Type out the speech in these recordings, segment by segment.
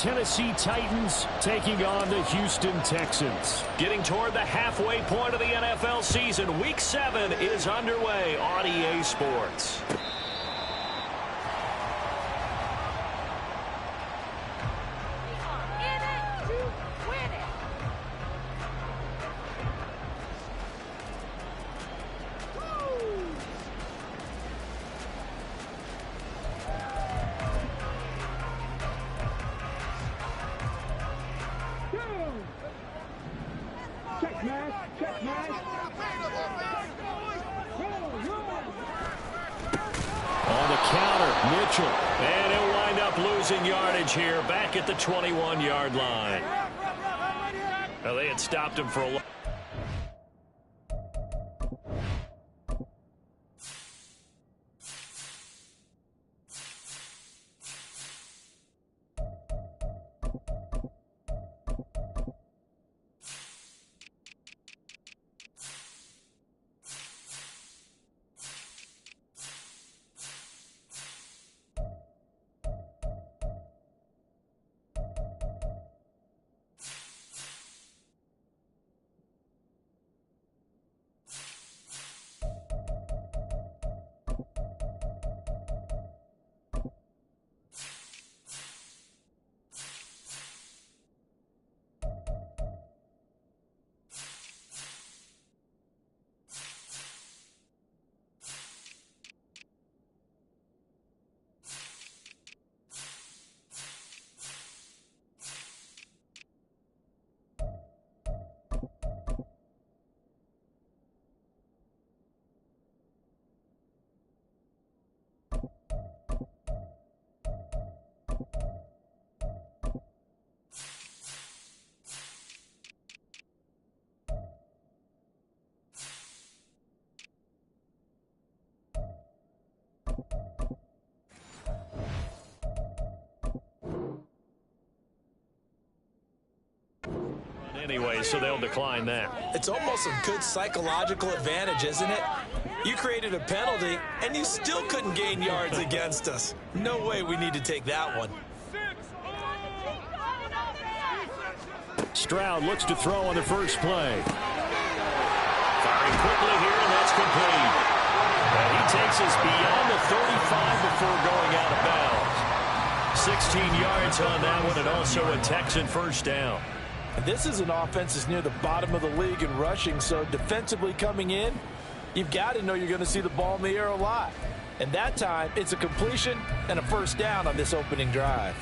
Tennessee Titans taking on the Houston Texans. Getting toward the halfway point of the NFL season, Week 7 is underway on EA Sports. On the counter, Mitchell. And he'll wind up losing yardage here back at the 21-yard line. Well, they had stopped him for a long. Anyway, so they'll decline that. It's almost a good psychological advantage, isn't it? You created a penalty, and you still couldn't gain yards against us. No way we need to take that one. Stroud looks to throw on the first play. Firing quickly here, and that's complete. And he takes us beyond the 35 before going out of bounds. 16 yards on that one, and also a Texan first down. This is an offense that's near the bottom of the league in rushing, so defensively coming in, you've got to know you're going to see the ball in the air a lot. And that time, it's a completion and a first down on this opening drive.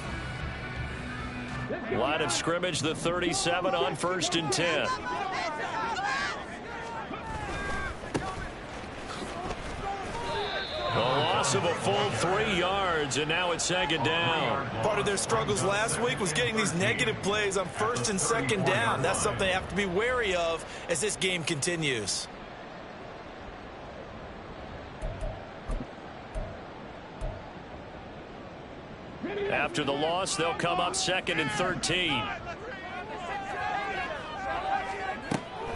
Line of scrimmage, the 37 on 1st and 10. A loss of a full 3 yards, and now it's 2nd down. Part of their struggles last week was getting these negative plays on 1st and 2nd down. That's something they have to be wary of as this game continues. After the loss, they'll come up 2nd and 13.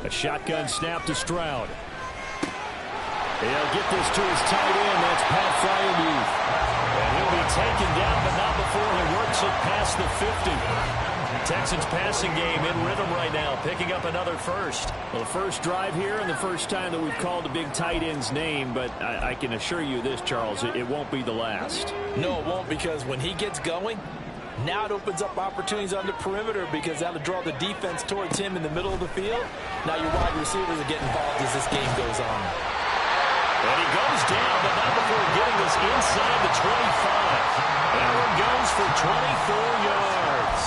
A shotgun snap to Stroud. He'll get this to his tight end. That's Pat Fryermuth. And he'll be taken down, but not before he works it past the 50. Texans passing game in rhythm right now, picking up another first. Well, the first drive here and the first time that we've called a big tight end's name, but I can assure you this, Charles, it won't be the last. No, it won't, because when he gets going, now it opens up opportunities on the perimeter because that'll draw the defense towards him in the middle of the field. Now your wide receivers are getting involved as this game goes on. And he goes down, but not before getting this inside the 25. That one goes for 24 yards.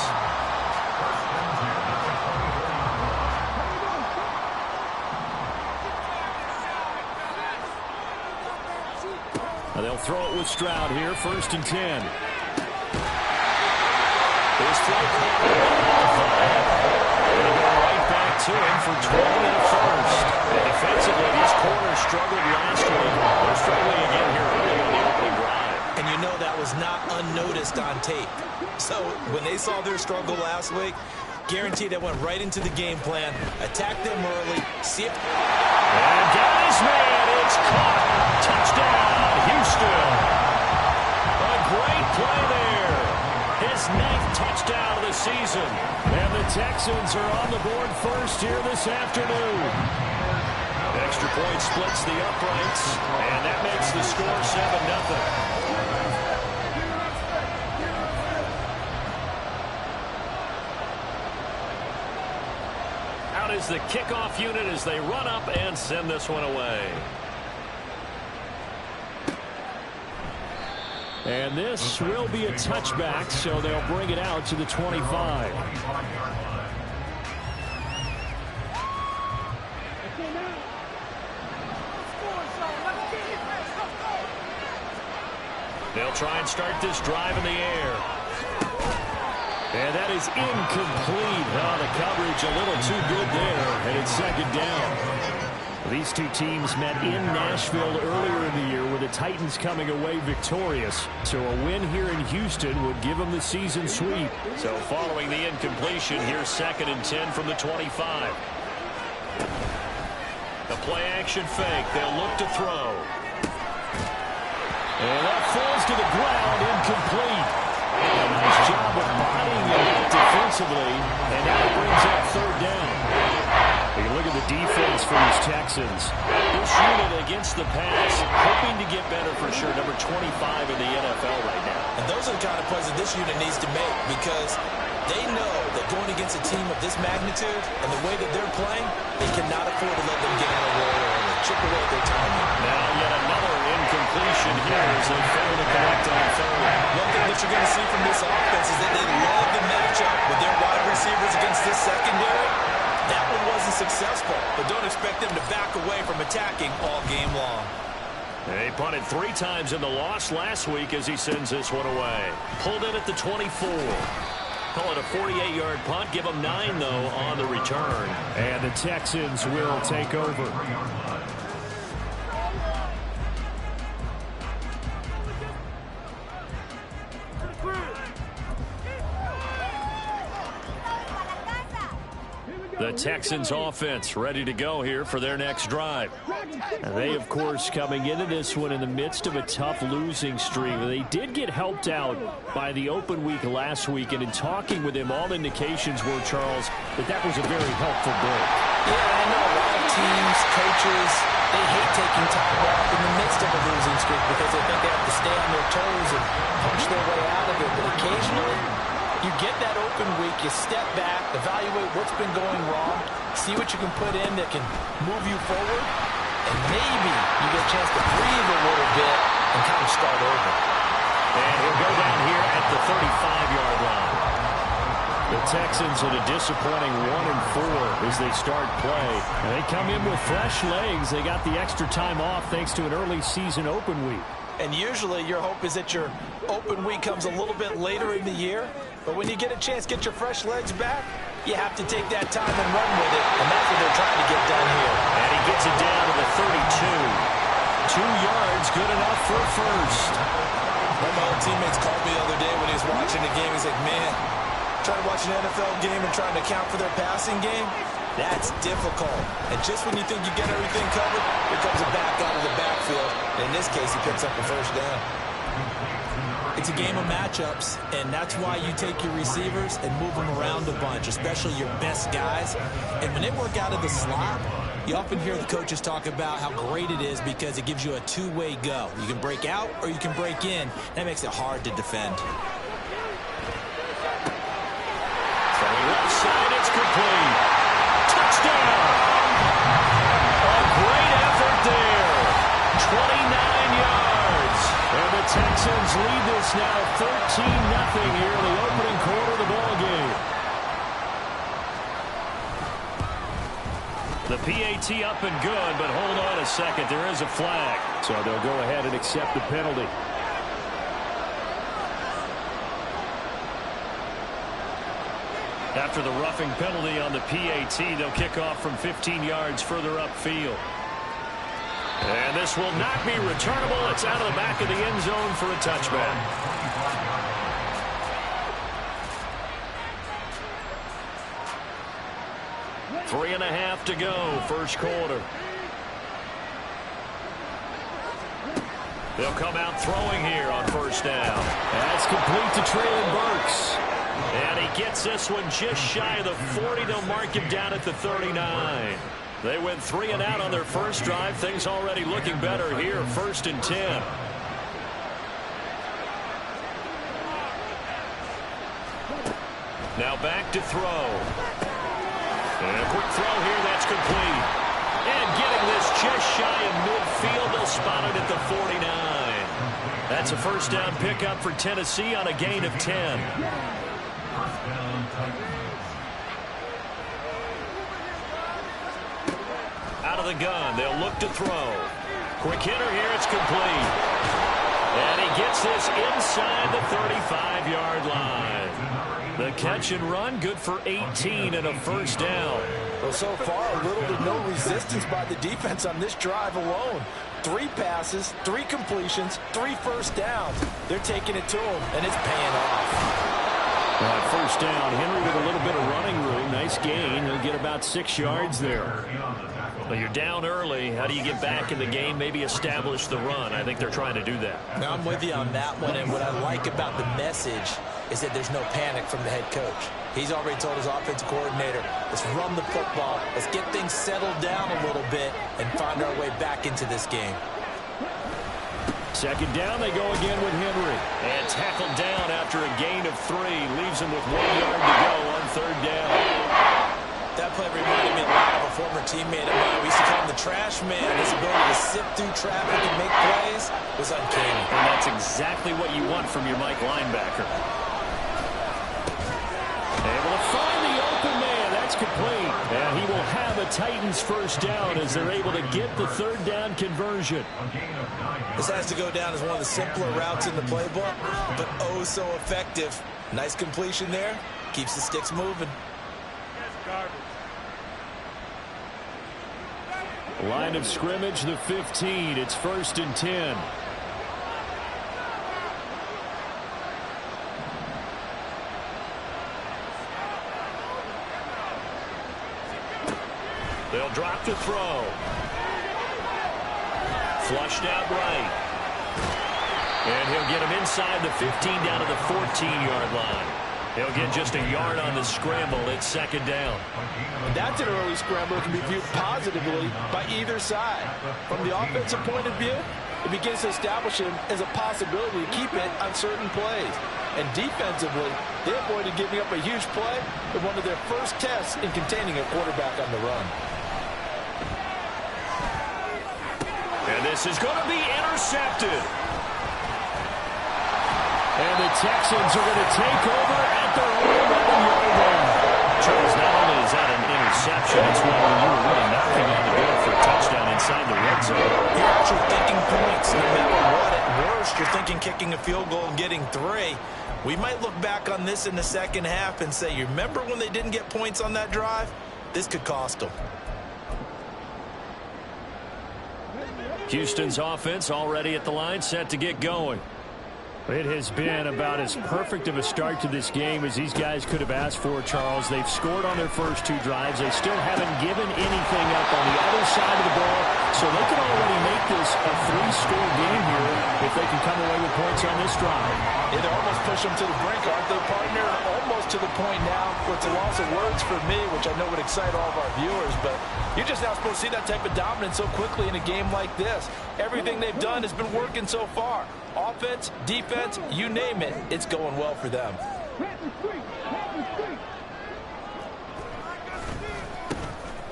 Now they'll throw it with Stroud here, 1st and 10. This throw right back to him for 12 and a first. And defensively, these corners struggled last week. They're struggling again here early on the opening drive. And you know that was not unnoticed on tape. So when they saw their struggle last week, guaranteed they went right into the game plan, attacked them early, see if... And got his man. It's caught. Touchdown, Houston. A great play there. His 9th touchdown season. And the Texans are on the board first here this afternoon. Extra point splits the uprights, and that makes the score 7-0. Out is the kickoff unit as they run up and send this one away. And this will be a touchback, so they'll bring it out to the 25. They'll try and start this drive in the air. And that is incomplete. Oh, the coverage a little too good there, and it's second down. These two teams met in Nashville earlier in the year with the Titans coming away victorious. So a win here in Houston would give them the season sweep. So following the incompletion, here's 2nd and 10 from the 25. The play action fake. They'll look to throw. And that falls to the ground, incomplete. A nice job of bodying it defensively, and now it brings up 3rd down. You look at the defense for these Texans. This unit against the pass, hoping to get better for sure. Number 25 in the NFL right now. And those are the kind of plays that this unit needs to make, because they know that going against a team of this magnitude and the way that they're playing, they cannot afford to let them get on a roll or chip away at their timing. Now yet another incompletion here as they fail to connect on 3rd. One thing that you're going to see from this offense is that they love the matchup with their wide receivers against this secondary. That one wasn't successful, but don't expect them to back away from attacking all game long. They punted 3 times in the loss last week as he sends this one away. Pulled in at the 24. Call it a 48-yard punt. Give them 9, though, on the return. And the Texans will take over. The Texans offense ready to go here for their next drive. And they, of course, coming into this one in the midst of a tough losing streak. They did get helped out by the open week last week, and in talking with him, all indications were, Charles, that was a very helpful break. Yeah, I know a lot of teams, coaches, they hate taking time off in the midst of a losing streak because they think they have to stay on their toes and punch their way out of it. But occasionally, you get that open week, you step back, evaluate what's been going wrong, see what you can put in that can move you forward, and maybe you get a chance to breathe a little bit and kind of start over. And he'll go down here at the 35-yard line. The Texans at a disappointing 1-4 as they start play. And they come in with fresh legs. They got the extra time off thanks to an early season open week. And usually your hope is that your open week comes a little bit later in the year. But when you get a chance to get your fresh legs back, you have to take that time and run with it. And that's what they're trying to get done here. And he gets it down to the 32. 2 yards, good enough for a first. One of my old teammates called me the other day when he was watching the game. He's like, man, trying to watch an NFL game and trying to account for their passing game, that's difficult. And just when you think you get everything covered, here comes a back out of the backfield. And in this case, he picks up a first down. It's a game of matchups, and that's why you take your receivers and move them around a bunch, especially your best guys. And when they work out of the slot, you often hear the coaches talk about how great it is because it gives you a two-way go. You can break out or you can break in. That makes it hard to defend. Left side, it's complete. Touchdown! A great effort there. 29 yards. And the Texans lead this now 13-0 here in the opening quarter of the ballgame. The PAT up and good, but hold on a second. There is a flag. So they'll go ahead and accept the penalty. After the roughing penalty on the PAT, they'll kick off from 15 yards further upfield. And this will not be returnable. It's out of the back of the end zone for a touchback. Three and a half to go, first quarter. They'll come out throwing here on first down. That's complete to Traylon Burks. And he gets this one just shy of the 40. They'll mark him down at the 39. They went 3 and out on their first drive. Things already looking better here. 1st and 10. Now back to throw. And a quick throw here. That's complete. And getting this just shy of midfield. They'll spot it at the 49. That's a first down pickup for Tennessee on a gain of 10. Out of the gun. They'll look to throw. Quick hitter here. It's complete. And he gets this inside the 35-yard line. The catch and run, good for 18 and a first down. Well, so far, little to no resistance by the defense on this drive alone. 3 passes, 3 completions, 3 first downs. They're taking it to him, and it's paying off. All right, first down. Henry with a little bit of running room. Nice gain. He'll get about 6 yards there. Well, you're down early. How do you get back in the game? Maybe establish the run. I think they're trying to do that. Now, I'm with you on that one, and what I like about the message is that there's no panic from the head coach. He's already told his offensive coordinator, let's run the football, let's get things settled down a little bit and find our way back into this game. Second down, they go again with Henry. And tackled down after a gain of 3. Leaves him with 1 yard to go on 3rd down. That play reminded me a lot of a former teammate of mine. We used to call him the trash man. His ability to sift through traffic and make plays was uncanny. And that's exactly what you want from your Mike linebacker. Able to find the open man. That's complete. And he will have a Titans first down as they're able to get the 3rd down conversion. This has to go down as one of the simpler routes in the playbook, but oh so effective. Nice completion there. Keeps the sticks moving. Line of scrimmage, the 15. It's 1st and 10. They'll drop to throw. Flushed out right. And he'll get him inside the 15 down to the 14-yard line. He'll get just a yard on the scramble. It's 2nd down. That's an early scramble that can be viewed positively by either side. From the offensive point of view, it begins to establish him as a possibility to keep it on certain plays. And defensively, they avoided giving up a huge play in one of their first tests in containing a quarterback on the run. And this is going to be intercepted. And the Texans are going to take over at their own 11-yard line. Charles, not only is that an interception, it's one where you were really knocking on the door for a touchdown inside the red zone. You're actually thinking points. No matter what, at worst, you're thinking kicking a field goal and getting 3. We might look back on this in the second half and say, you remember when they didn't get points on that drive? This could cost them. Houston's offense already at the line, set to get going. It has been about as perfect of a start to this game as these guys could have asked for, Charles. They've scored on their first 2 drives. They still haven't given anything up on the other side of the ball, so they can already make this a 3-score game here if they can come away with points on this drive. Yeah, they're almost pushing them to the brink, aren't they, partner? Almost to the point now where it's a loss of words for me, which I know would excite all of our viewers, but you're just not supposed to see that type of dominance so quickly in a game like this. Everything they've done has been working so far. Offense, defense, you name it, it's going well for them.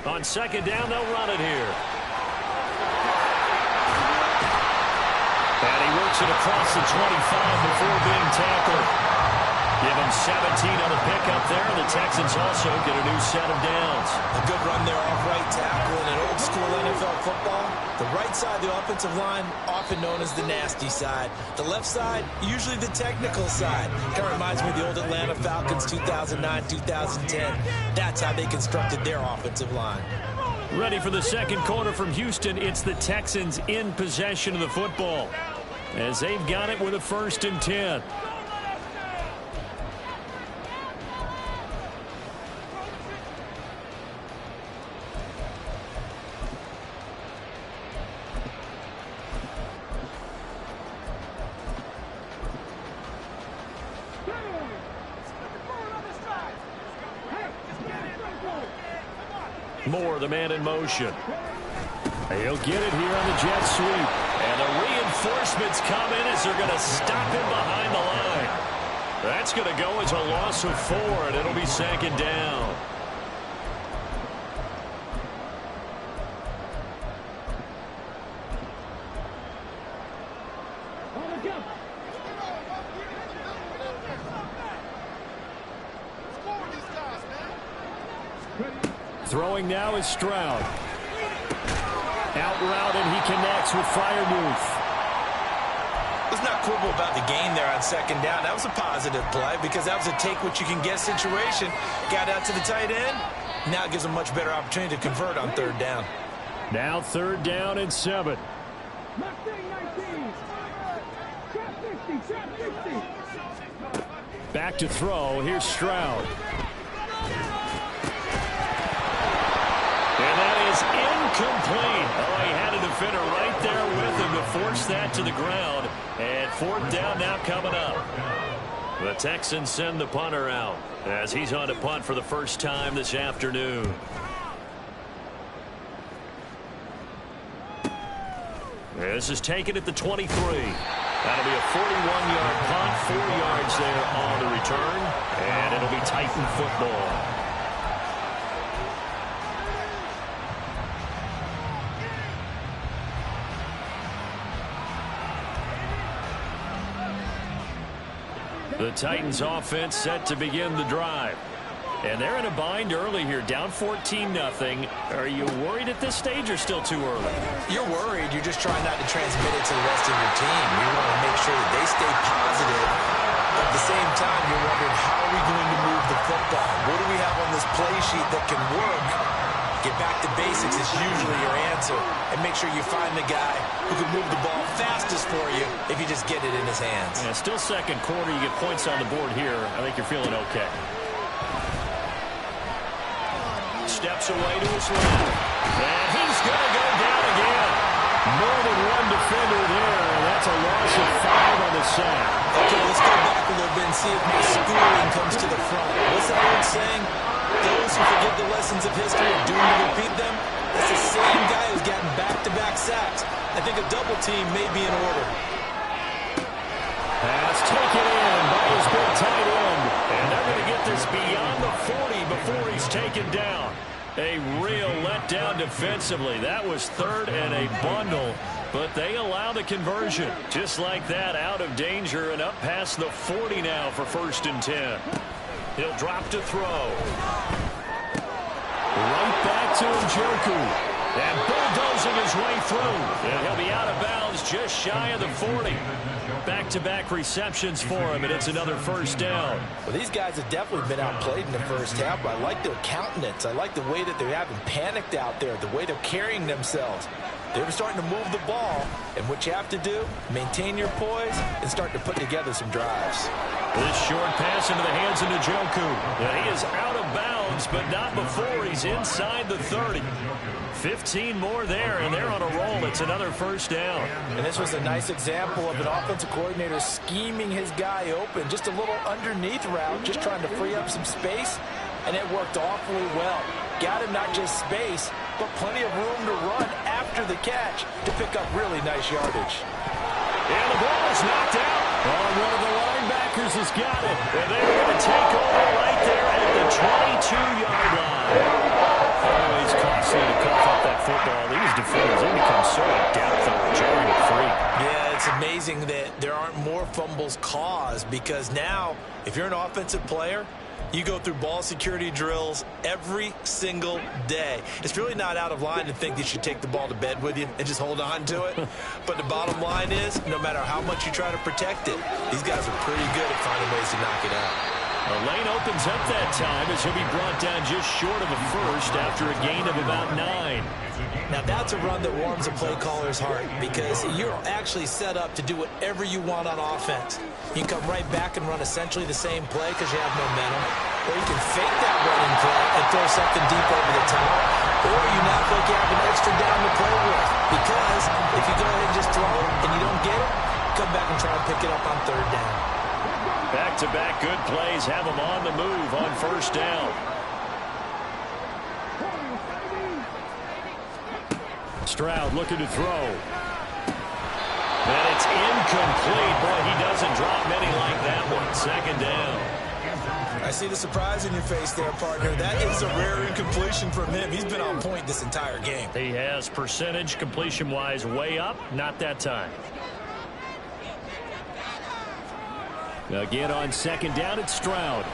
On 2nd down, they'll run it here. And he works it across the 25 before being tackled. Give him 17 on the pickup there, and the Texans also get a new set of downs. A good run there off right tackle in an old-school NFL football. The right side of the offensive line, often known as the nasty side. The left side, usually the technical side. Kind of reminds me of the old Atlanta Falcons 2009-2010. That's how they constructed their offensive line. Ready for the second quarter from Houston. It's the Texans in possession of the football as they've got it with a 1st and 10. Moore, the man in motion. He'll get it here on the jet sweep. And the reinforcements come in as they're going to stop him behind the line. That's going to go as a loss of 4, and it'll be 2nd down. Throwing now is Stroud. Out route, and he connects with Freiermuth. Let's not quibble about the gain there on 2nd down. That was a positive play because that was a take-what-you-can-get situation. Got out to the tight end. Now it gives a much better opportunity to convert on 3rd down. Now 3rd down and 7. Back to throw. Here's Stroud. And that is incomplete. Oh, he had a defender right there with him to force that to the ground. And 4th down now coming up. The Texans send the punter out as he's on to punt for the first time this afternoon. This is taken at the 23. That'll be a 41-yard punt, 4 yards there on the return, and it'll be Titan football. The Titans offense set to begin the drive. And they're in a bind early here, down 14-0. Are you worried at this stage or still too early? You're worried. You're just trying not to transmit it to the rest of your team. You want to make sure that they stay positive. At the same time, you're wondering, how are we going to move the football? What do we have on this play sheet that can work? Get back to basics is usually your answer. And make sure you find the guy who can move the ball fastest for you if you just get it in his hands. Yeah, still 2nd quarter. You get points on the board here. I think you're feeling okay. Steps away to his left. And he's going to go down again. More than one defender there, and that's a loss of 5 on the sack. Okay, let's go back a little bit and see if my schooling comes to the front. What's that old saying? Those who forget the lessons of history are doomed to repeat them. That's the same guy who's gotten back-to-back sacks. I think a double team may be in order. Pass taken in by his big tight end. And they're going to get this beyond the 40 before he's taken down. A real letdown defensively. That was 3rd and a bundle, but they allow the conversion. Just like that, out of danger and up past the 40 now for 1st and 10. He'll drop to throw. Right back to Njoku. And bulldozing his way through. And he'll be out of bounds just shy of the 40. Back-to-back receptions for him, and it's another 1st down. Well, these guys have definitely been outplayed in the first half, but I like their countenance. I like the way that they haven't panicked out there, the way they're carrying themselves. They're starting to move the ball, and what you have to do, maintain your poise and start to put together some drives. This short pass into the hands of Njoku. He is out of bounds, but not before he's inside the 30. 15 more there, and they're on a roll. It's another 1st down. And this was a nice example of an offensive coordinator scheming his guy open. Just a little underneath route, just trying to free up some space, and it worked awfully well. Got him not just space, but plenty of room to run after the catch to pick up really nice yardage. And the ball is knocked out. Oh, one of the linebackers has got it. And they're going to take over right there at the 22-yard line. Always costly to cough up that football. These defenders, they become so adept at jarring it free. Yeah, it's amazing that there aren't more fumbles caused because now, if you're an offensive player, you go through ball security drills every single day. It's really not out of line to think that you should take the ball to bed with you and just hold on to it. But the bottom line is, no matter how much you try to protect it, these guys are pretty good at finding ways to knock it out. The lane opens up that time as he'll be brought down just short of a 1st after a gain of about 9. Now that's a run that warms a play caller's heart because you're actually set up to do whatever you want on offense. You can come right back and run essentially the same play because you have momentum. Or you can fake that running play and throw something deep over the top. Or you now feel like you have an extra down to play with. Because if you go ahead and just throw it and you don't get it, come back and try and pick it up on 3rd down. Back-to-back good plays have him on the move on 1st down. Stroud looking to throw. And it's incomplete. Boy, he doesn't drop many like that one. Second down. I see the surprise in your face there, partner. That is a rare incompletion from him. He's been on point this entire game. He has percentage completion-wise way up. Not that time. Again on second down, it's Stroud.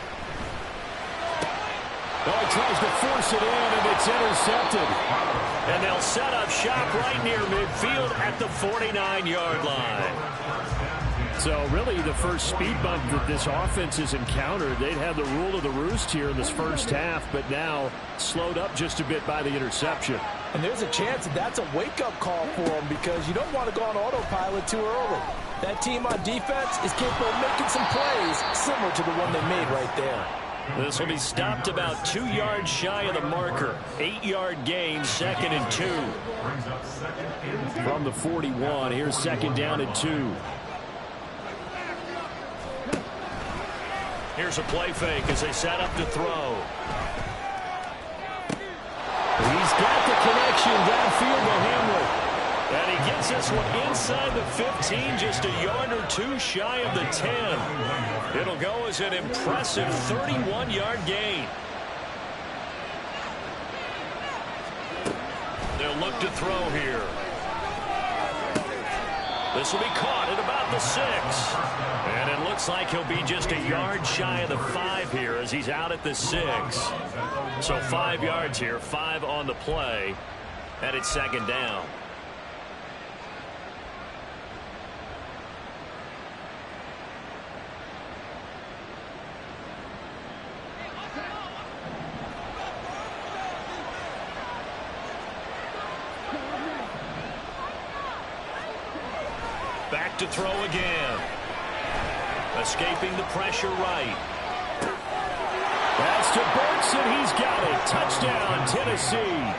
Oh, he tries to force it in, and it's intercepted. And they'll set up shop right near midfield at the 49-yard line. So really the first speed bump that this offense has encountered. They'd had the rule of the roost here in this first half, but now slowed up just a bit by the interception. And there's a chance that that's a wake-up call for them because you don't want to go on autopilot too early. That team on defense is capable of making some plays similar to the one they made right there. This will be stopped about 2 yards shy of the marker. 8-yard gain, 2nd and 2. From the 41, here's second down and 2. Here's a play fake as they set up to throw. He's got the connection downfield to Hamlet. And he gets this one inside the 15, just a yard or two shy of the 10. It'll go as an impressive 31-yard gain. They'll look to throw here. This will be caught at about the 6. And it looks like he'll be just a yard shy of the 5 here as he's out at the 6. So 5 yards here, 5 on the play. And it's second down. Back to throw again. Escaping the pressure right. That's to Burks, and he's got it. Touchdown, Tennessee.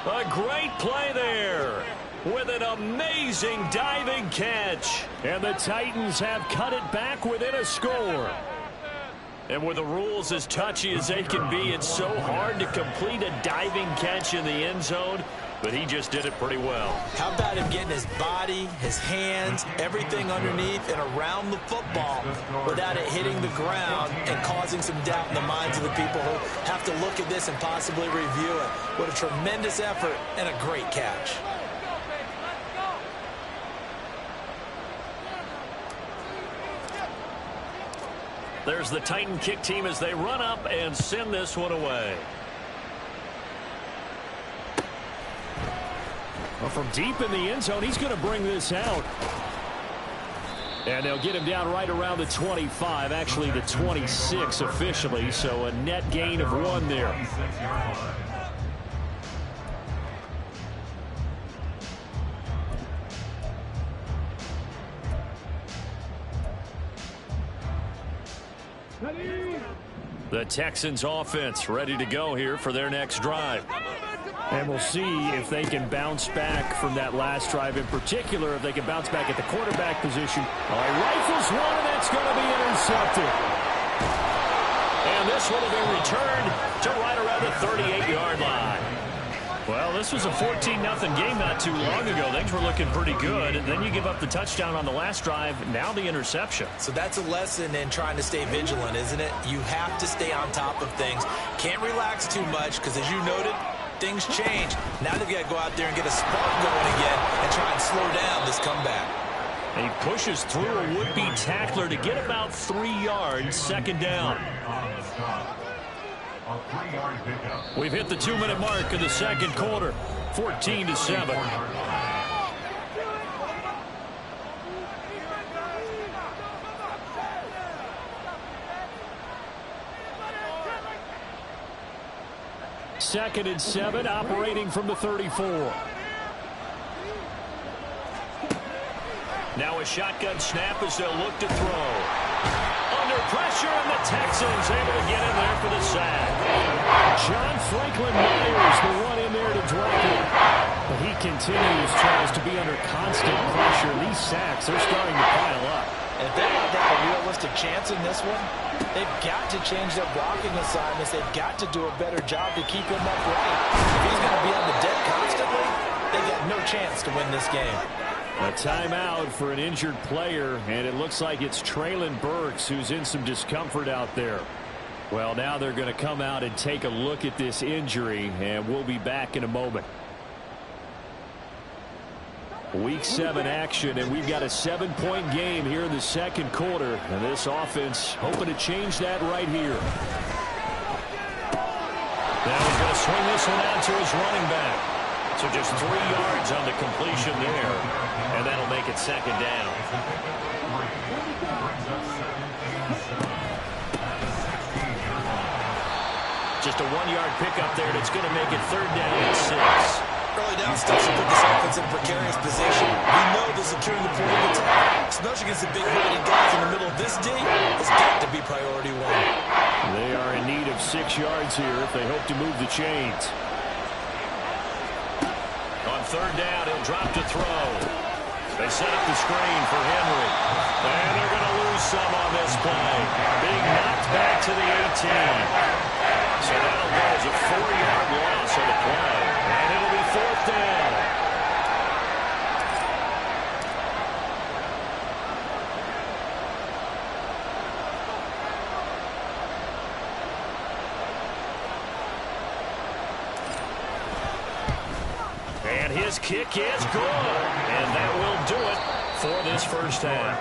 A great play there with an amazing diving catch. And the Titans have cut it back within a score. And with the rules as touchy as they can be, it's so hard to complete a diving catch in the end zone. But he just did it pretty well. How about him getting his body, his hands, everything underneath and around the football without it hitting the ground and causing some doubt in the minds of the people who have to look at this and possibly review it. What a tremendous effort and a great catch. There's the Titan kick team as they run up and send this one away. Well, from deep in the end zone, he's going to bring this out. And they'll get him down right around the 25, actually the 26 officially, so a net gain of 1 there. The Texans offense ready to go here for their next drive. And we'll see if they can bounce back from that last drive in particular, if they can bounce back at the quarterback position. All right, rifles one, and that's going to be intercepted. And this one will be returned to right around the 38-yard line. Well, this was a 14-0 game not too long ago. Things were looking pretty good. And then you give up the touchdown on the last drive. Now the interception. So that's a lesson in trying to stay vigilant, isn't it? You have to stay on top of things. Can't relax too much because, as you noted, things change. Now they've got to go out there and get a spark going again and try and slow down this comeback. And he pushes through a would-be tackler to get about 3 yards, second down. We've hit the 2-minute mark of the second quarter, 14-7. Second and 7, operating from the 34. Now a shotgun snap as they'll look to throw. Under pressure, and the Texans able to get in there for the sack. John Franklin Myers, the one in there to drop it. But he tries to be under constant pressure. These sacks, they're starting to pile up. And if they don't have a realistic chance in this one, They've got to change their blocking assignments. They've got to do a better job to keep him upright. If he's going to be on the deck constantly, they got no chance to win this game. A timeout for an injured player, and it looks like it's Traylon Burks who's in some discomfort out there. Well, now they're going to come out and take a look at this injury, and we'll be back in a moment. Week 7 action, and we've got a 7-point game here in the second quarter. And this offense hoping to change that right here. Now he's going to swing this one out to his running back. So just 3 yards on the completion there. And that'll make it second down. Just a 1-yard pickup there, and it's going to make it third down and 6. Early down steps to put this offense in a precarious position. We know the securing the point of attack, especially against the big hitting guys in the middle of this D, has got to be priority 1. They are in need of 6 yards here if they hope to move the chains. On third down, he'll drop to throw. They set up the screen for Henry. And they're going to lose some on this play. Being knocked back to the 18. So that'll go as a 4-yard loss on the play. And it'll be fourth down. And his kick is good. And that will do it for this first half.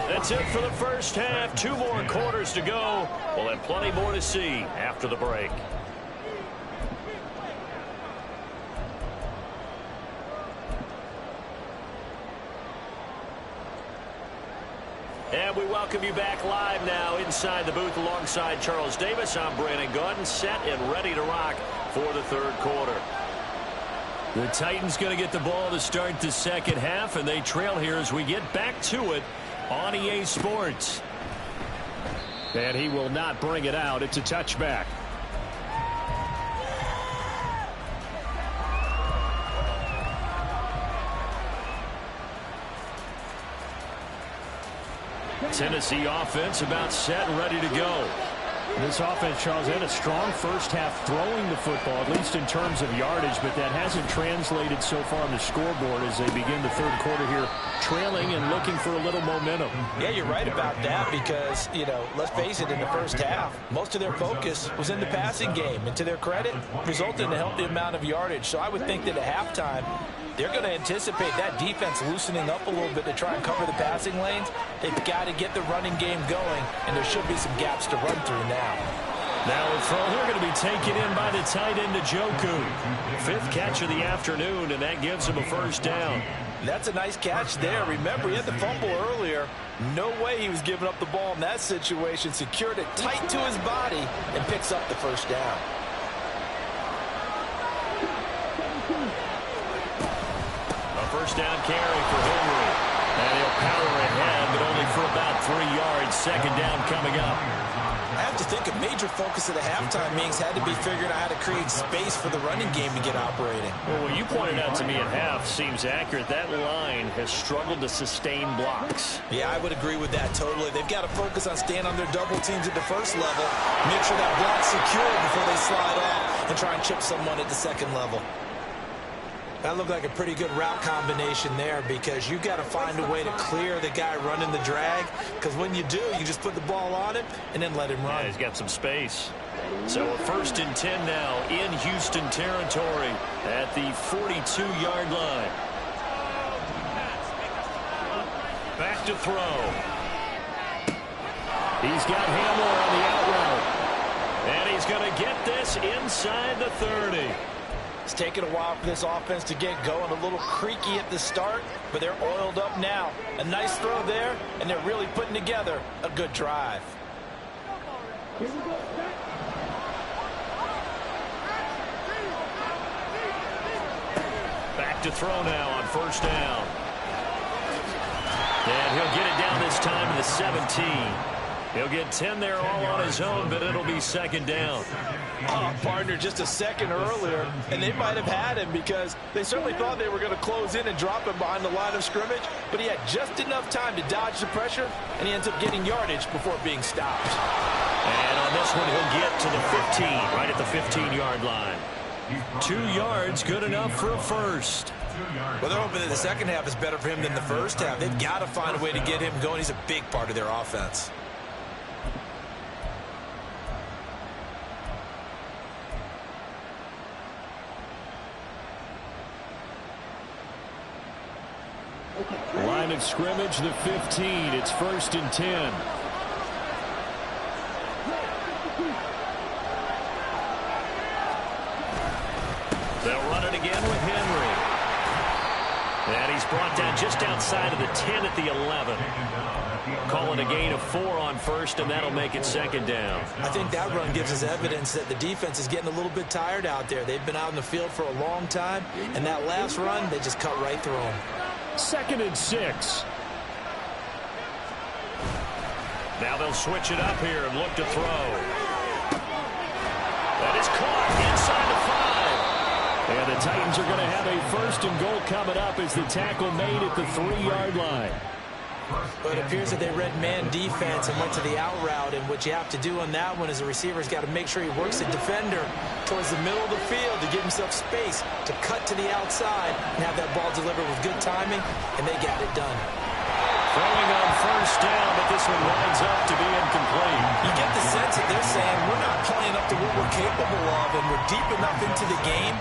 That's it for the first half. 2 more quarters to go. We'll have plenty more to see after the break. And we welcome you back live now inside the booth alongside Charles Davis. I'm Brandon Gaudin, set and ready to rock for the third quarter. The Titans going to get the ball to start the second half, and they trail here as we get back to it on EA Sports. And he will not bring it out. It's a touchback. Tennessee offense about set and ready to go. This offense, Charles, had a strong first half throwing the football, at least in terms of yardage, but that hasn't translated so far on the scoreboard as they begin the third quarter here, trailing and looking for a little momentum. Yeah, you're right about that because, you know, let's face it, in the first half, most of their focus was in the passing game, and to their credit, resulted in a healthy amount of yardage. So I would think that at halftime, they're going to anticipate that defense loosening up a little bit to try and cover the passing lanes. They've got to get the running game going, and there should be some gaps to run through now. Now a throw here going to be taken in by the tight end Njoku. 5th catch of the afternoon, and that gives him a first down. That's a nice catch there. Remember, he had the fumble earlier. No way he was giving up the ball in that situation. Secured it tight to his body and picks up the first down. First down carry for Henry. And he'll power ahead, but only for about 3 yards. Second down coming up. I have to think a major focus at the halftime meetings had to be figuring out how to create space for the running game to get operating. Well, what you pointed out to me at half seems accurate. That line has struggled to sustain blocks. Yeah, I would agree with that totally. They've got to focus on staying on their double teams at the first level, make sure that block's secure before they slide off and try and chip someone at the second level. That looked like a pretty good route combination there because you've got to find a way to clear the guy running the drag, because when you do, you just put the ball on him and then let him run. Yeah, he's got some space. So a 1st and 10 now in Houston territory at the 42-yard line. Back to throw. He's got Hamler on the out route. And he's going to get this inside the 30. It's taken a while for this offense to get going. A little creaky at the start, but they're oiled up now. A nice throw there, and they're really putting together a good drive. Back to throw now on first down. And he'll get it down this time to the 17. He'll get 10 there all on his own, but it'll be second down. Partner, just a second earlier, and they might have had him because they certainly thought they were going to close in and drop him behind the line of scrimmage, but he had just enough time to dodge the pressure, and he ends up getting yardage before being stopped. And on this one, he'll get to the 15, right at the 15-yard line. 2 yards, good enough for a first. Well, they're hoping that the second half is better for him than the first half. They've got to find a way to get him going. He's a big part of their offense. Line of scrimmage, the 15. It's 1st and 10. They'll run it again with Henry. And he's brought down just outside of the 10 at the 11. Calling a gain of 4 on first, and that'll make it 2nd down. I think that run gives us evidence that the defense is getting a little bit tired out there. They've been out in the field for a long time, and that last run, they just cut right through them. 2nd and 6. Now they'll switch it up here and look to throw. That is caught inside the 5. And the Titans are going to have a 1st and goal coming up as the tackle made at the 3-yard line. But it appears that they read man defense and went to the out route, and what you have to do on that one is the receiver's got to make sure he works the defender towards the middle of the field to give himself space to cut to the outside and have that ball delivered with good timing, and they got it done. Throwing on 1st down, but this one winds up to be incomplete. You get the sense that they're saying we're not playing up to what we're capable of, and we're deep enough into the game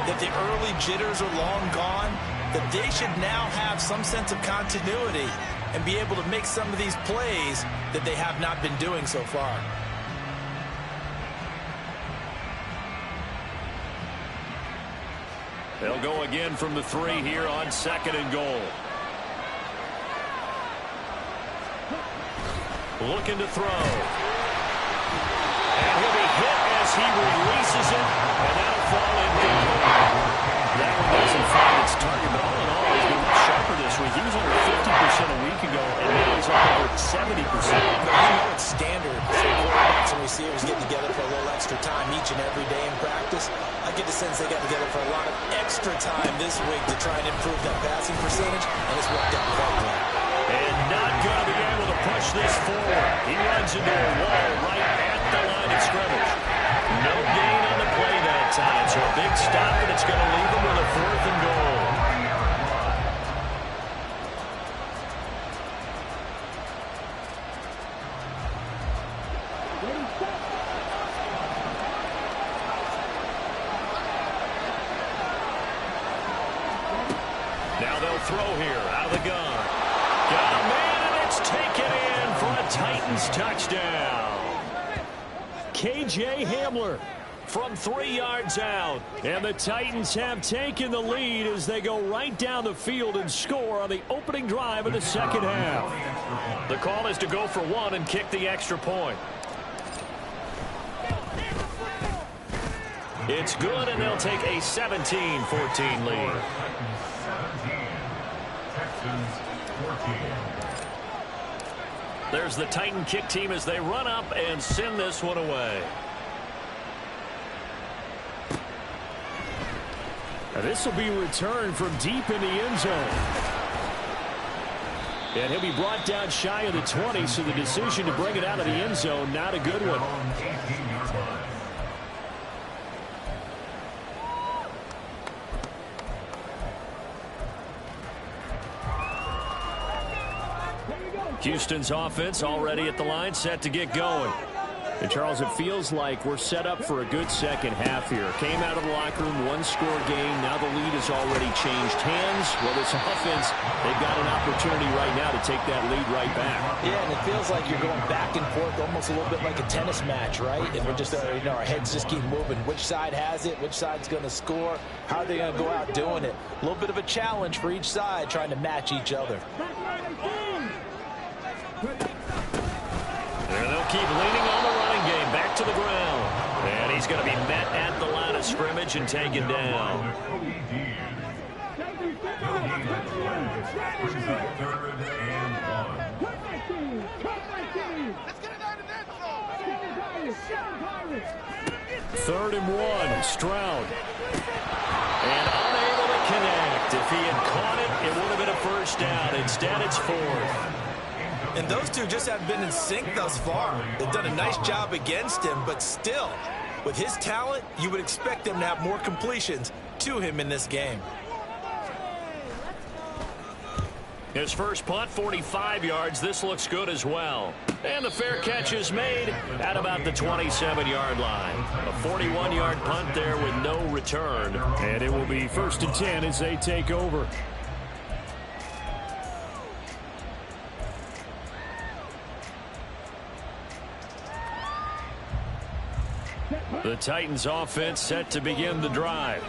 that the early jitters are long gone, that they should now have some sense of continuity and be able to make some of these plays that they have not been doing so far. They'll go again from the 3 here on 2nd and goal. Looking to throw. And he'll be hit as he releases it, and that'll fall incomplete. That one doesn't find its target, but all in all, he's been much sharper this week. He was under 50% a week ago, and now he's up over 70%. But I know it's standard for quarterbacks and receivers get together for a little extra time each and every day in practice. I get the sense they got together for a lot of extra time this week to try and improve that passing percentage, and it's worked out quite well. And not going to be able to push this forward. He runs into a wall right at the line of scrimmage. No gain on the play that time, so a big stop, and it's going to leave him with a 4th and goal. Now they'll throw here out of the gun. Got a man, and it's taken in for a Titans touchdown. K.J. Hamler From 3 yards out. And the Titans have taken the lead as they go right down the field and score on the opening drive of the 2nd half. The call is to go for 1 and kick the extra point. It's good, and they'll take a 17-14 lead. There's the Titan kick team as they run up and send this one away. Now this will be returned from deep in the end zone. And he'll be brought down shy of the 20, so the decision to bring it out of the end zone, not a good one. Houston's offense already at the line, set to get going. And, Charles, it feels like we're set up for a good second half here. Came out of the locker room, 1-score game. Now the lead has already changed hands. Well, this offense, they've got an opportunity right now to take that lead right back. Yeah, and it feels like you're going back and forth, almost a little bit like a tennis match, right? And we're just, our heads just keep moving. Which side has it? Which side's going to score? How are they going to go out doing it? A little bit of a challenge for each side, trying to match each other. And they'll keep leaning on the running game, back to the ground. And he's going to be met at the line of scrimmage and taken down. 3rd and 1. Stroud. And unable to connect. If he had caught it, it would have been a first down. Instead, it's 4th. And those two just haven't been in sync thus far. They've done a nice job against him, but still, with his talent, you would expect them to have more completions to him in this game. His first punt, 45 yards. This looks good as well. And the fair catch is made at about the 27-yard line. A 41-yard punt there with no return. And it will be 1st and 10 as they take over. The Titans offense set to begin the drive.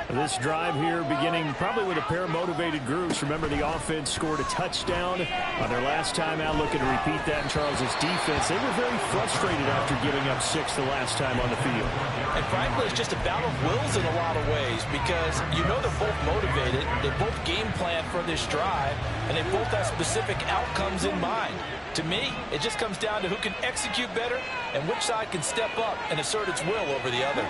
This drive here beginning probably with a pair of motivated groups. Remember, the offense scored a touchdown on their last time out, looking to repeat that in Charles's defense. They were very frustrated after giving up 6 the last time on the field. And frankly, it's just a battle of wills in a lot of ways because you know they're both motivated. They both game plan for this drive, and they both have specific outcomes in mind. To me, it just comes down to who can execute better and which side can step up and assert its will over the other.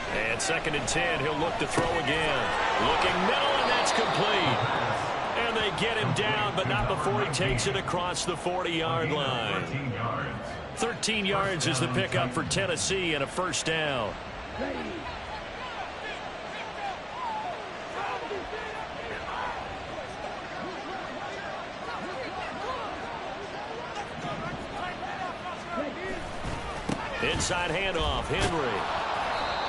And 2nd and 10, he'll look to throw again. Looking middle, and that's complete. And they get him down, but not before he takes it across the 40-yard line. 13 yards is the pickup for Tennessee and a first down. Inside handoff, Henry.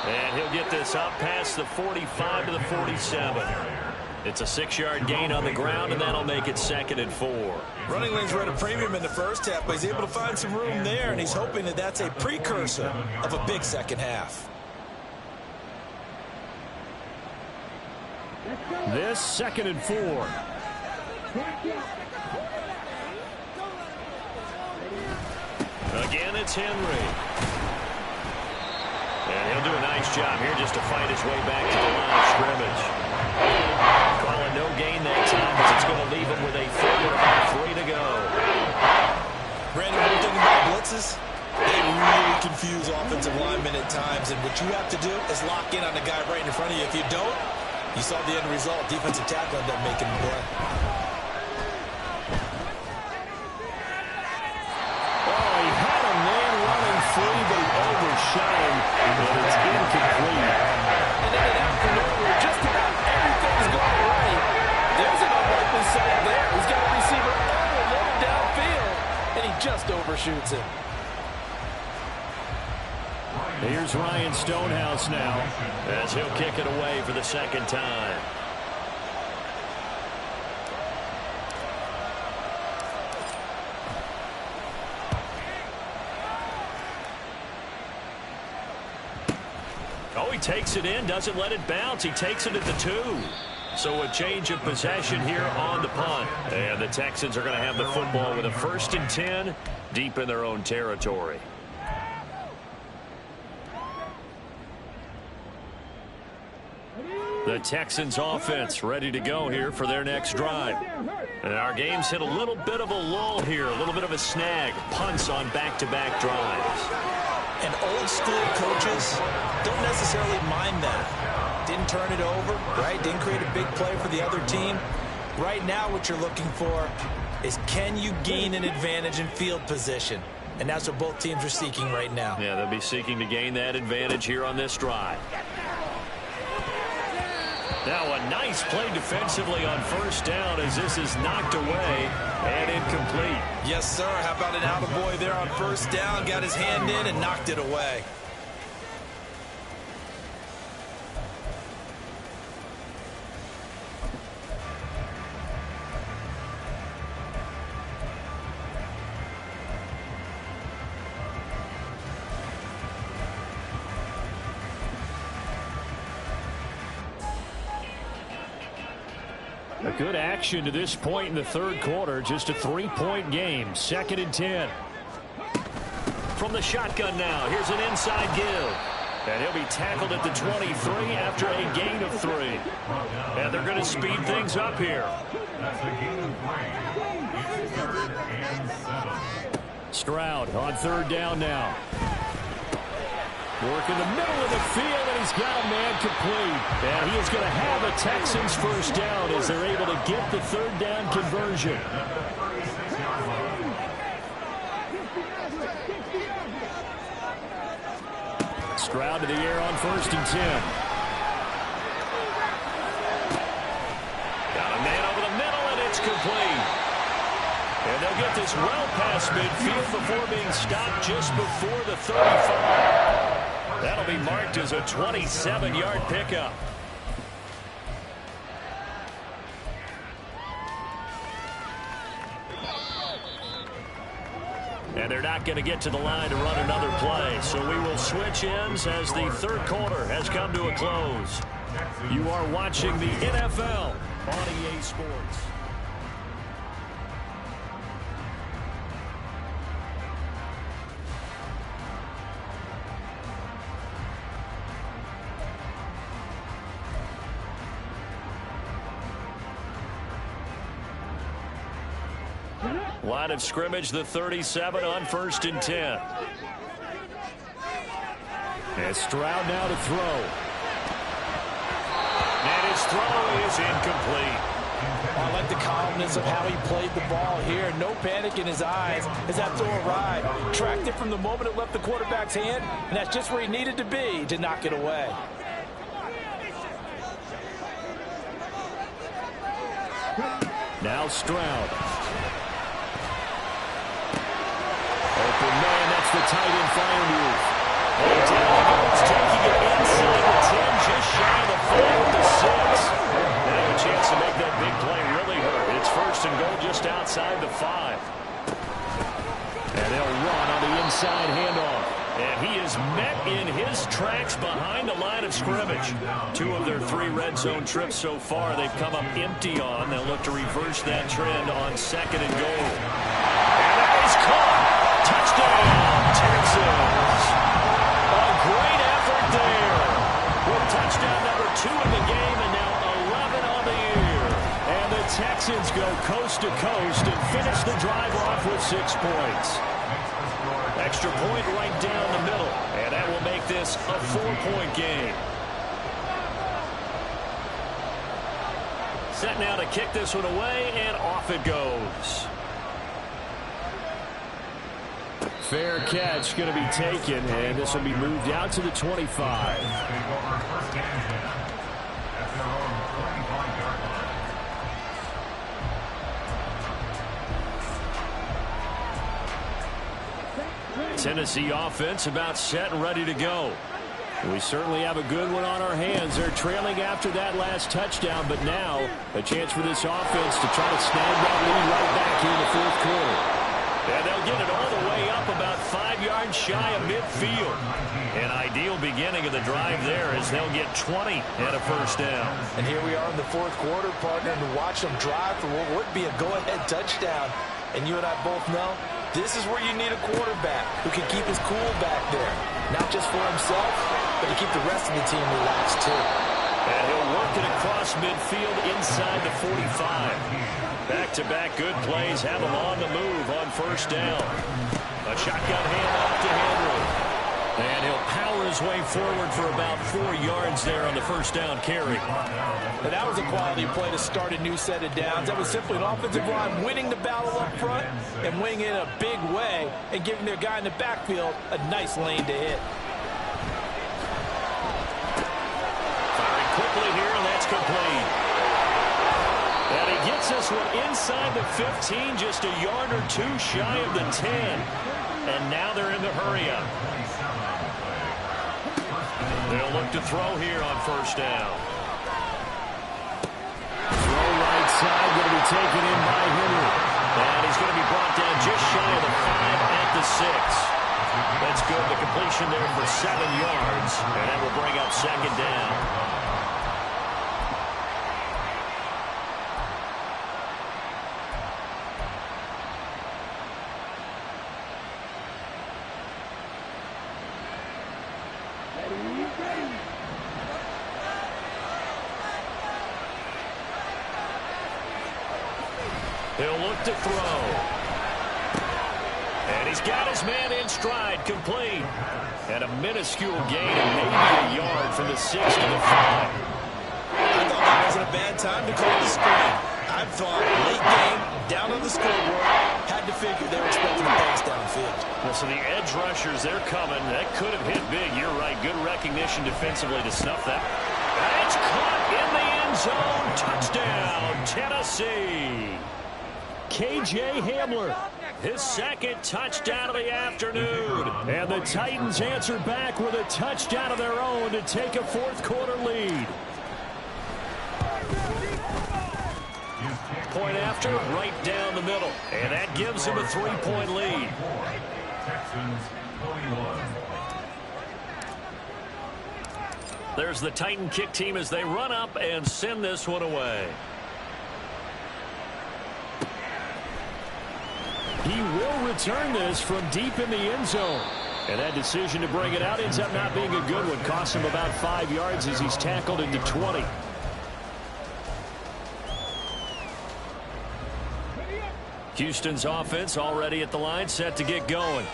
And he'll get this up past the 45 to the 47. It's a 6-yard gain on the ground, and that'll make it 2nd and 4. Running lanes were at a premium in the first half, but he's able to find some room there, and he's hoping that that's a precursor of a big second half. This 2nd and 4. Again, it's Henry. And he'll do a nice job here just to fight his way back to the line of scrimmage. Calling no gain that time, but it's going to leave him with a 3 to go. Brandon, what do you think about blitzes? They really confuse offensive linemen at times, and what you have to do is lock in on the guy right in front of you. If you don't, you saw the end result. Defensive tackle ended up making the play. Oh, he had a man running free, but he overshot him. But it's incomplete. And in an afternoon where just about everything's going right, there's an unlikely setup there. He's got a receiver all alone downfield, and he just overshoots him. Here's Ryan Stonehouse now, as he'll kick it away for the 2nd time. Oh, he takes it in, doesn't let it bounce. He takes it at the 2. So a change of possession here on the punt. And the Texans are going to have the football with a 1st and 10 deep in their own territory. The Texans offense ready to go here for their next drive. And our game's hit a little bit of a lull here, a little bit of a snag. Punts on back-to-back drives. And old-school coaches don't necessarily mind that. Didn't turn it over, right? Didn't create a big play for the other team. Right now what you're looking for is can you gain an advantage in field position? And that's what both teams are seeking right now. Yeah, they'll be seeking to gain that advantage here on this drive. Now a nice play defensively on 1st down as this is knocked away and incomplete. Yes, sir. How about an attaboy there on 1st down? Got his hand in and knocked it away. A good action to this point in the 3rd quarter. Just a 3-point game. 2nd and 10. From the shotgun now, here's an inside give. And he'll be tackled at the 23 after a gain of 3. And they're going to speed things up here. Stroud on 3rd down now. Working the middle of the field, and he's got a man complete. And he is going to have a Texans first down as they're able to get the third down conversion. Stroud to the air on 1st and 10. Got a man over the middle, and it's complete. And they'll get this well past midfield before being stopped just before the 35. That'll be marked as a 27-yard pickup. And they're not going to get to the line to run another play. So we will switch ends as the third quarter has come to a close. You are watching the NFL on EA Sports. Line of scrimmage, the 37 on 1st and 10. And Stroud now to throw. And his throw is incomplete. I like the calmness of how he played the ball here. No panic in his eyes as that throw arrived. Tracked it from the moment it left the quarterback's hand, and that's just where he needed to be to knock it away. Now Stroud. Open man, that's the tight end fire move. And down he goes, taking it inside the 10, just shy of the 5 with the 6. They have a chance to make that big play really hurt. It's 1st and goal just outside the 5. And they'll run on the inside handoff. And he is met in his tracks behind the line of scrimmage. 2 of their 3 red zone trips so far they've come up empty on. They'll look to reverse that trend on 2nd and goal. And that is caught. Touchdown, Texans. A great effort there. With touchdown number 2 in the game and now 11 on the year. And the Texans go coast to coast and finish the drive off with 6 points. Extra point right down the middle. And that will make this a 4-point game. Set now to kick this one away, and off it goes. Fair catch going to be taken, and this will be moved out to the 25. Tennessee offense about set and ready to go. We certainly have a good one on our hands. They're trailing after that last touchdown, but now a chance for this offense to try to snag that lead right back here in the 4th quarter. And they'll get it all the way up about 5 yards shy of midfield. An ideal beginning of the drive there as they'll get 20 and a 1st down. And here we are in the 4th quarter, partner, to watch them drive for what would be a go-ahead touchdown. And you and I both know this is where you need a quarterback who can keep his cool back there. Not just for himself, but to keep the rest of the team relaxed too. And he'll work it across midfield inside the 45. Back-to-back good plays have him on the move on 1st down. A shotgun handoff to Henry. And he'll power his way forward for about 4 yards there on the 1st down carry. And that was a quality play to start a new set of downs. That was simply an offensive line winning the battle up front and winning it in a big way and giving their guy in the backfield a nice lane to hit. Firing quickly here, and that's complete. And he gets this one inside the 15, just a yard or 2 shy of the 10. And now they're in the hurry-up. They'll look to throw here on 1st down. Throw right side, going to be taken in by Henry. And he's going to be brought down just shy of the 5 at the 6. That's good. The completion there for 7 yards. And that will bring up 2nd down. He'll look to throw. And he's got his man in stride, complete. And a minuscule gain of maybe a yard from the 6 to the 5. I thought that wasn't a bad time to call the screen. I thought late game, down on the scoreboard, had to figure they were expecting a pass downfield. Well, so the edge rushers, they're coming. That could have hit big. You're right. Good recognition defensively to snuff that. And it's caught in the end zone. Touchdown, Tennessee. K.J. Hamler, his second touchdown of the afternoon. And the Titans answer back with a touchdown of their own to take a fourth-quarter lead. Point after, right down the middle. And that gives him a 3-point lead. There's the Titan kick team as they run up and send this one away. He will return this from deep in the end zone. And that decision to bring it out ends up not being a good one. Costs him about 5 yards as he's tackled into 20. Houston's offense already at the line, set to get going.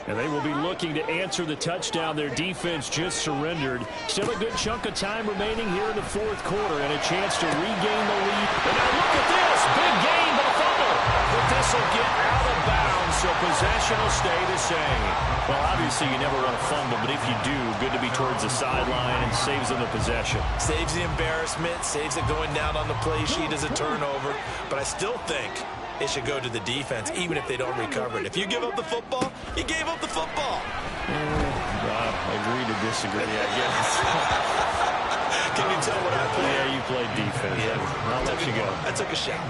And they will be looking to answer the touchdown their defense just surrendered. Still a good chunk of time remaining here in the fourth quarter and a chance to regain the lead. And now look at this. Big gain, but a fumble. But this will get out of bounds, so possession will stay the same. Well, obviously you never want to fumble, but if you do, good to be towards the sideline and saves them the possession. Saves the embarrassment, saves it going down on the play sheet as a turnover. But I still think it should go to the defense, even if they don't recover it. If you give up the football, you gave up the football. Agree to disagree, I guess. Can you tell what I played? Yeah, you played defense. Yeah, I'll let you go. I took a shot.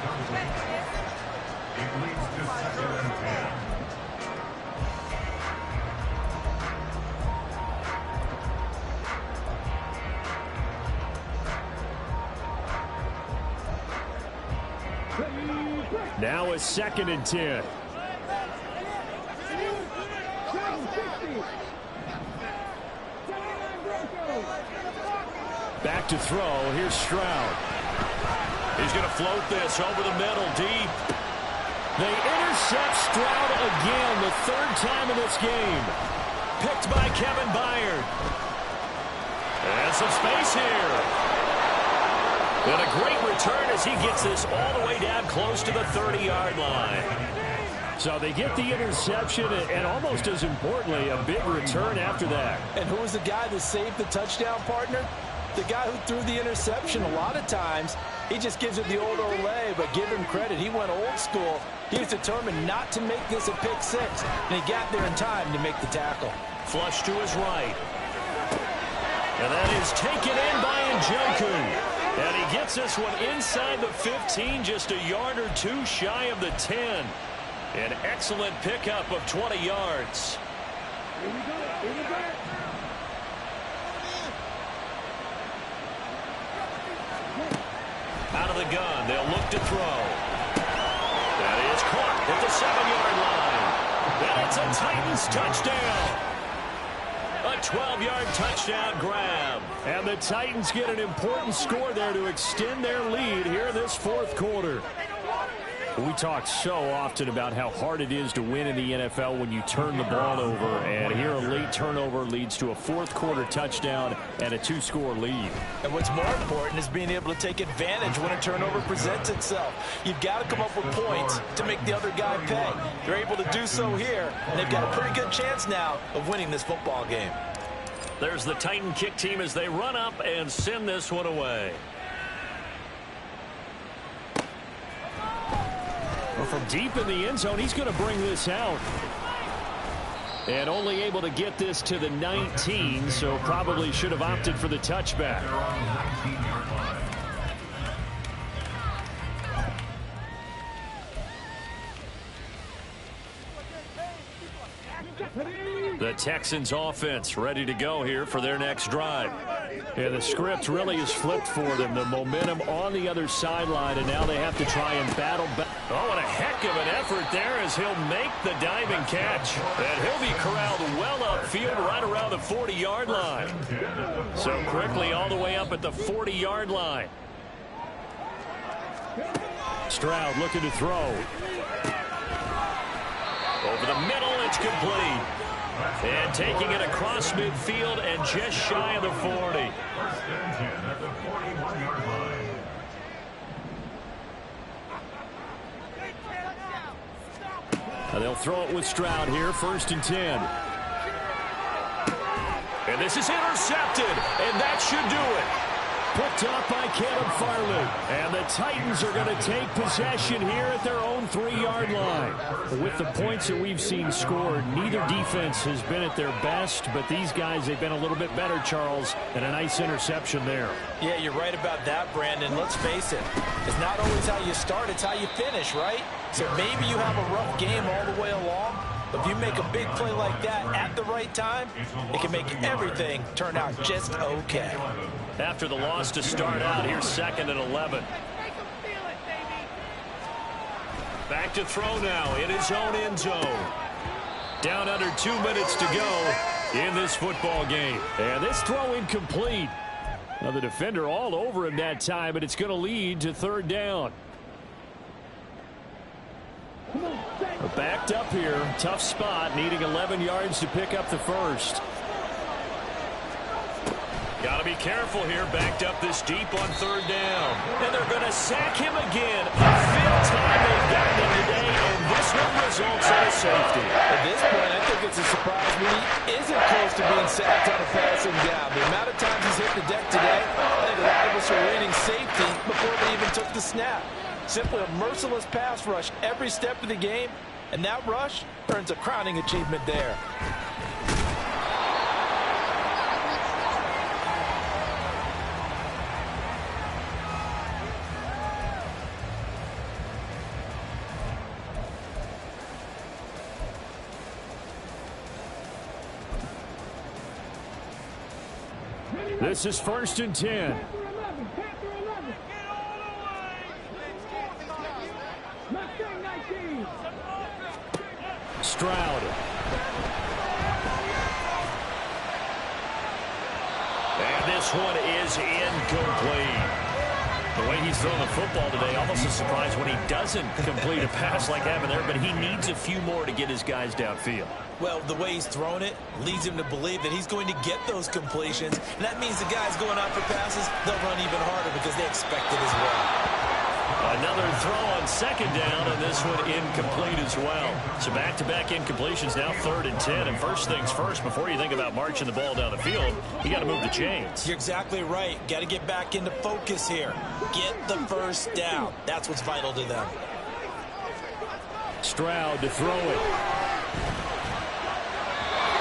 Now a 2nd and 10. Back to throw. Here's Stroud. He's going to float this over the middle, deep. They intercept Stroud again, the 3rd time in this game. Picked by Kevin Byard. And some space here. And a great return as he gets this all the way down close to the 30-yard line. So they get the interception, and almost as importantly, a big return after that. And who was the guy that saved the touchdown, partner? The guy who threw the interception. A lot of times, he just gives it the old Olay, but give him credit. He went old school. He was determined not to make this a pick 6, and he got there in time to make the tackle. Flush to his right. And that is taken in by Njoku. And he gets this one inside the 15, just a yard or two shy of the 10. An excellent pickup of 20 yards. Out of the gun, they'll look to throw. That is caught at the 7-yard line. And it's a Titans touchdown. A 12-yard touchdown grab. And the Titans get an important score there to extend their lead here in this fourth quarter. We talk so often about how hard it is to win in the NFL when you turn the ball over. And here a late turnover leads to a fourth-quarter touchdown and a 2-score lead. And what's more important is being able to take advantage when a turnover presents itself. You've got to come up with points to make the other guy pay. They're able to do so here, and they've got a pretty good chance now of winning this football game. There's the Titan kick team as they run up and send this one away. Well, from deep in the end zone, he's going to bring this out. And only able to get this to the 19, so probably should have opted for the touchback. The Texans offense ready to go here for their next drive. And the script really is flipped for them. The momentum on the other sideline, and now they have to try and battle back. Oh, and a heck of an effort there as he'll make the diving catch. And he'll be corralled well upfield right around the 40-yard line. So quickly all the way up at the 40-yard line. Stroud looking to throw. Over the middle, it's complete. And taking it across midfield and just shy of the 40. They'll throw it with Stroud here, 1st and 10. And this is intercepted, and that should do it. Picked up by Caleb Farley. And the Titans are going to take possession here at their own 3-yard line. With the points that we've seen scored, neither defense has been at their best, but these guys, they've been a little bit better, Charles, and a nice interception there. Yeah, you're right about that, Brandon. Let's face it. It's not always how you start, it's how you finish, right? So maybe you have a rough game all the way along, but if you make a big play like that at the right time, it can make everything turn out just okay. After the loss to start out, here's 2nd and 11. Back to throw now in his own end zone. Down under 2 minutes to go in this football game. And this throw incomplete. Now the defender all over him that time, but it's going to lead to 3rd down. Backed up here. Tough spot, needing 11 yards to pick up the first. Got to be careful here. Backed up this deep on 3rd down. And they're going to sack him again. A 5th time they've gotten him today, and this one results in a safety. At this point, I think it's a surprise when he isn't close to being sacked on a passing down. The amount of times he's hit the deck today, I think a lot of us are reading safety before they even took the snap. Simply a merciless pass rush every step of the game, and that rush earns a crowning achievement there. This is 1st and 10. Stroud. And this one is incomplete. The way he's throwing the football today, almost a surprise when he doesn't complete a pass like having there, but he needs a few more to get his guys downfield. Well, the way he's thrown it leads him to believe that he's going to get those completions. And that means the guys going out for passes, they'll run even harder because they expect it as well. Another throw on 2nd down, and this one incomplete as well. So back-to-back incompletions, now 3rd and 10. And first things first, before you think about marching the ball down the field, you got to move the chains. You're exactly right. Got to get back into focus here. Get the first down. That's what's vital to them. Stroud to throw it.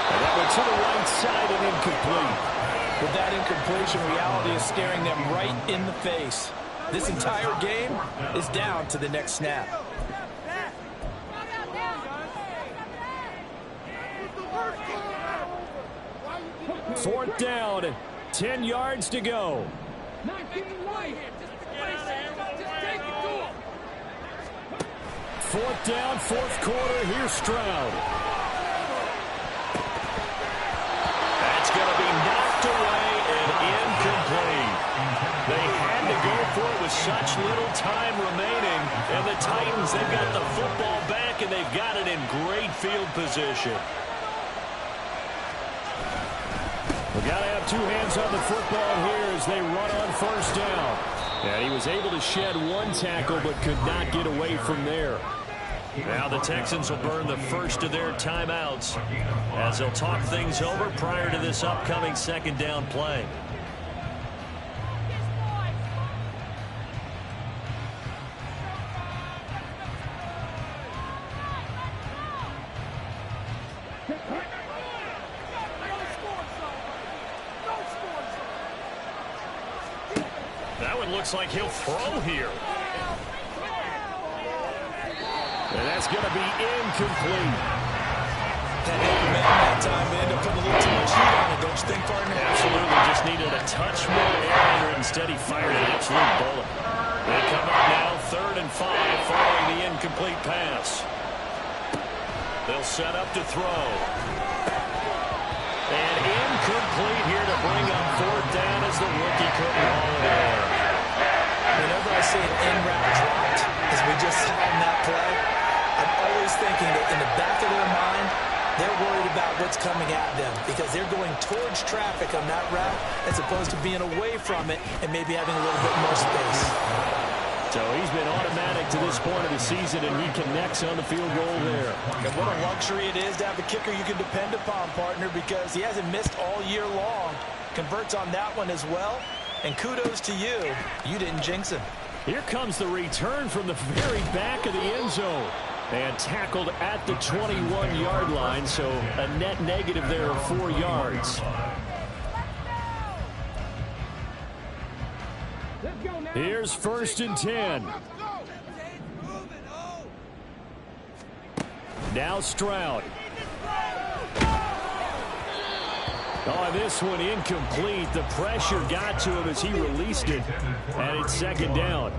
And that went to the right side and incomplete. With that incompletion, reality is staring them right in the face. This entire game is down to the next snap. 4th down, 10 yards to go. 4th down, 4th quarter. Here's Stroud. That's going to be knocked away and incomplete. They had to go for it with such little time remaining. And the Titans, they've got the football back, and they've got it in great field position. We've got to have 2 hands on the football here as they run on 1st down. And he was able to shed 1 tackle but could not get away from there. Now the Texans will burn the first of their timeouts as they'll talk things over prior to this upcoming 2nd down play. That one looks like he'll throw here. And that's going to be incomplete. That time they end up putting a little too much heat on it, don't you think, partner? Absolutely, just needed a touch more air under it. Instead, he fired an absolute bullet. They come up now, 3rd and 5, following the incomplete pass. They'll set up to throw. And incomplete here to bring up 4th down as the rookie couldn't haul it in. Whenever I see an in-route dropped, as we just saw in that play, I'm always thinking that in the back of their mind, They're worried about what's coming at them because they're going towards traffic on that route as opposed to being away from it and maybe having a little bit more space. So he's been automatic to this point of the season, and he connects on the field goal there. And what a luxury it is to have a kicker you can depend upon, partner, because he hasn't missed all year long. Converts on that one as well. And kudos to you. You didn't jinx him. Here comes the return from the very back of the end zone. And tackled at the 21-yard line, so a net negative there of 4 yards. Here's 1st and 10. Now Stroud. Oh, this one incomplete. The pressure got to him as he released it, and it's 2nd down.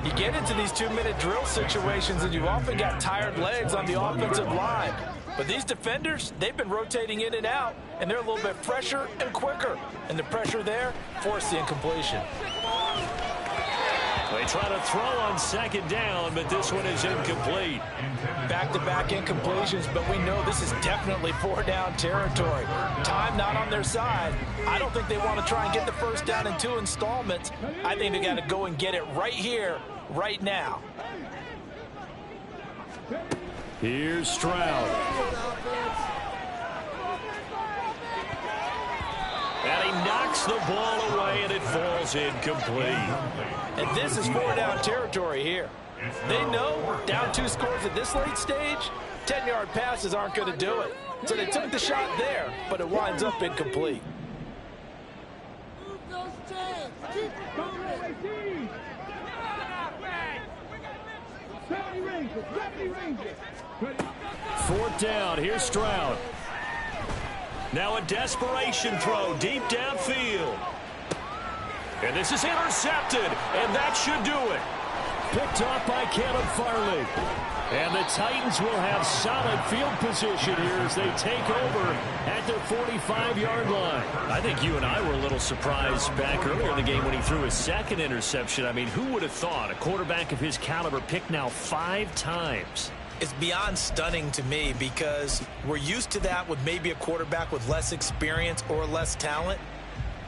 You get into these 2-minute drill situations, and you've often got tired legs on the offensive line. But these defenders, they've been rotating in and out, and they're a little bit fresher and quicker. And the pressure there forced the incompletion. They try to throw on 2nd down, but this one is incomplete. Back-to-back incompletions, but we know this is definitely 4-down territory. Time not on their side. I don't think they want to try and get the 1st down in 2 installments. I think they got to go and get it right here, right now. Here's Stroud. And he knocks the ball away, and it falls incomplete. And this is 4-down territory here. They know down 2 scores at this late stage, 10-yard passes aren't going to do it. So they took the shot there, but it winds up incomplete. 4th down. Here's Stroud. Now a desperation throw deep downfield. And this is intercepted, and that should do it. Picked off by Caleb Farley. And the Titans will have solid field position here as they take over at their 45-yard line. I think you and I were a little surprised back earlier in the game when he threw his 2nd interception. I mean, who would have thought a quarterback of his caliber picked now 5 times? It's beyond stunning to me because we're used to that with maybe a quarterback with less experience or less talent.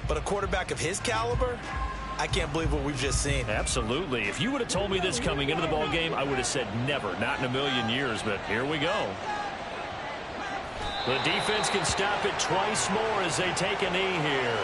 But a quarterback of his caliber, I can't believe what we've just seen. Absolutely. If you would have told me this coming into the ball game, I would have said never, not in a million years, but here we go. The defense can stop it twice more as they take a knee here.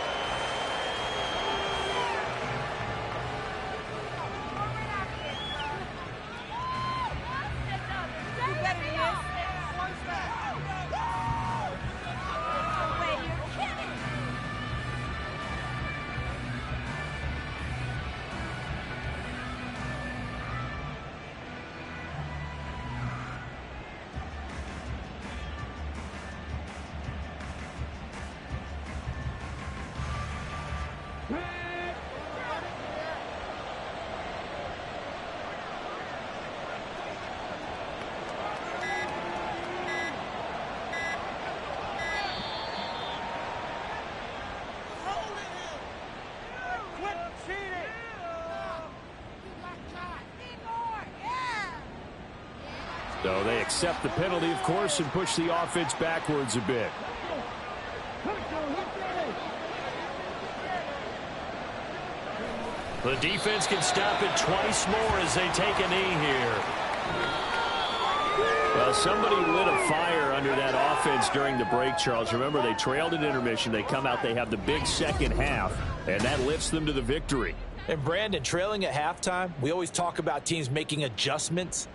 So they accept the penalty, of course, and push the offense backwards a bit. The defense can stop it twice more as they take a knee here. Well, somebody lit a fire under that offense during the break, Charles. Remember, they trailed at intermission. They come out, they have the big 2nd half, and that lifts them to the victory. And Brandon, trailing at halftime, we always talk about teams making adjustments.